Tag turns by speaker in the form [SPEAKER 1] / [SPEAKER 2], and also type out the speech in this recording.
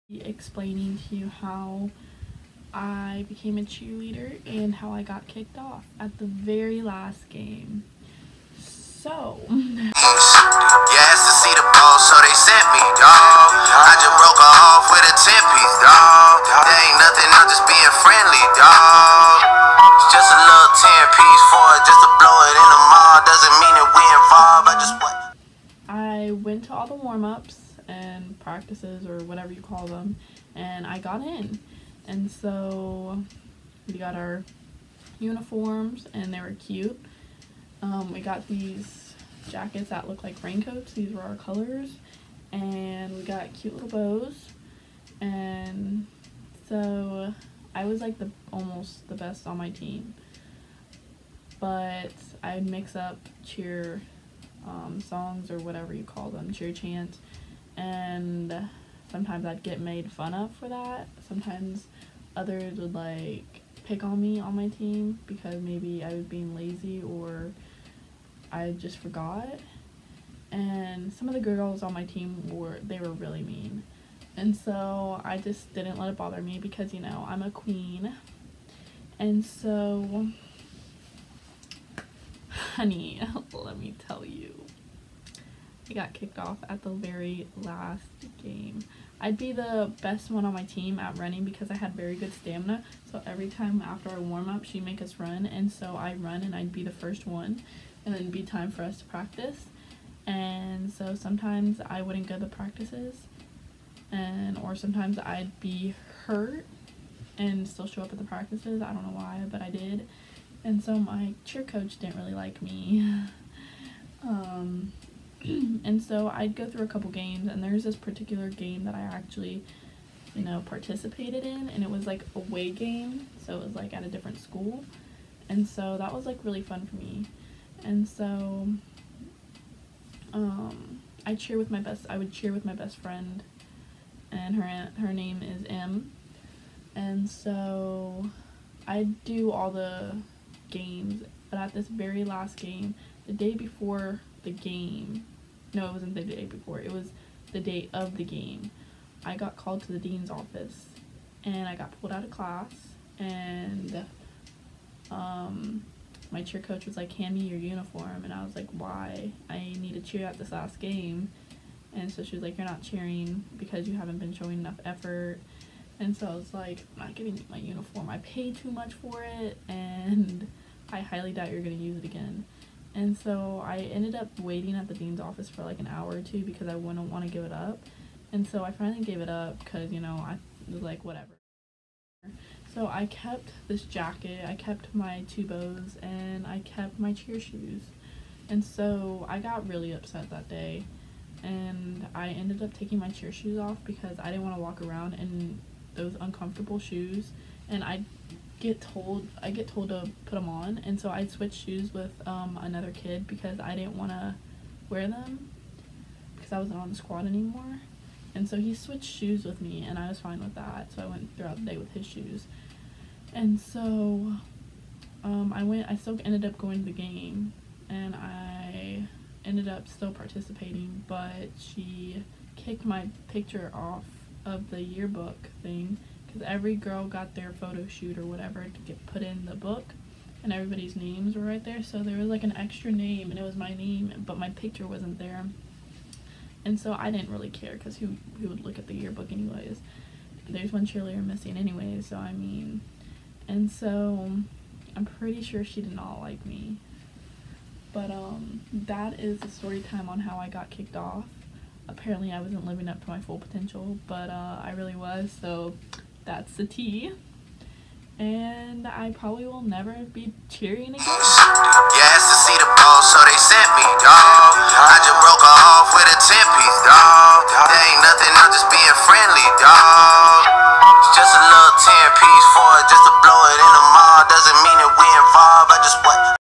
[SPEAKER 1] explaining to you how I became a cheerleader and how I got kicked off at the very last game. So
[SPEAKER 2] yes, to see the ball, so they sent me, dawg. I just broke her off with a 10-piece, dawg. There ain't nothing, I'm just being friendly, dawg. It's just a little 10-piece for it, just to blow it in the mall. Doesn't mean that we involved, I just what.
[SPEAKER 1] I went to all the warm-ups and practices, or whatever you call them, and I got in. And so we got our uniforms, and they were cute. We got these jackets that look like raincoats. These were our colors, and we got cute little bows. And so I was like almost the best on my team, but I'd mix up cheer songs, or whatever you call them, cheer chants, and sometimes I'd get made fun of for that. Sometimes others would like pick on me on my team because maybe I was being lazy or I just forgot. And some of the girls on my team were really mean, and so I just didn't let it bother me because, you know, I'm a queen. And so, honey, let me tell you, I got kicked off at the very last game. I'd be the best one on my team at running because I had very good stamina. So every time after our warm-up, she'd make us run, and so I'd run and I'd be the first one, and then it'd be time for us to practice. And so sometimes I wouldn't go to the practices, or sometimes I'd be hurt and still show up at the practices. I don't know why, but I did. And so my cheer coach didn't really like me. And so I'd go through a couple games, and there's this particular game that I actually, you know, participated in, and it was like a away game, so it was like at a different school, and so that was like really fun for me. And so I would cheer with my best friend, and her name is M. And so I'd do all the games, but at this very last game, the day before the game, no, it wasn't the day before, it was the day of the game, I got called to the dean's office, and I got pulled out of class, and my cheer coach was like, hand me your uniform, and I was like, why? I need to cheer at this last game. And so she was like, you're not cheering because you haven't been showing enough effort. And so I was like, I'm not giving you my uniform, I paid too much for it, and I highly doubt you're going to use it again. And so I ended up waiting at the dean's office for like an hour or two because I wouldn't want to give it up. And so I finally gave it up because, you know, I was like, whatever. So I kept this jacket, I kept my 2 bows, and I kept my cheer shoes. And so I got really upset that day, and I ended up taking my cheer shoes off because I didn't want to walk around in those uncomfortable shoes, and I get told to put them on. And so I'd switch shoes with another kid because I didn't want to wear them because I wasn't on the squad anymore. And so he switched shoes with me, and I was fine with that, so I went throughout the day with his shoes. And so I still ended up going to the game, and I ended up still participating, but she kicked my picture off of the yearbook thing because every girl got their photo shoot or whatever to get put in the book, and everybody's names were right there, so there was like an extra name, and it was my name, but my picture wasn't there. And so I didn't really care because who would look at the yearbook anyways? There's one cheerleader missing anyways, so I mean. And so I'm pretty sure she did not like me. But that is the story time on how I got kicked off. Apparently I wasn't living up to my full potential, but I really was, so that's the tea. And I probably will never be cheering again.
[SPEAKER 2] Yes, to see the ball, so they sent me, dawg. I just broke her off with a 10-piece.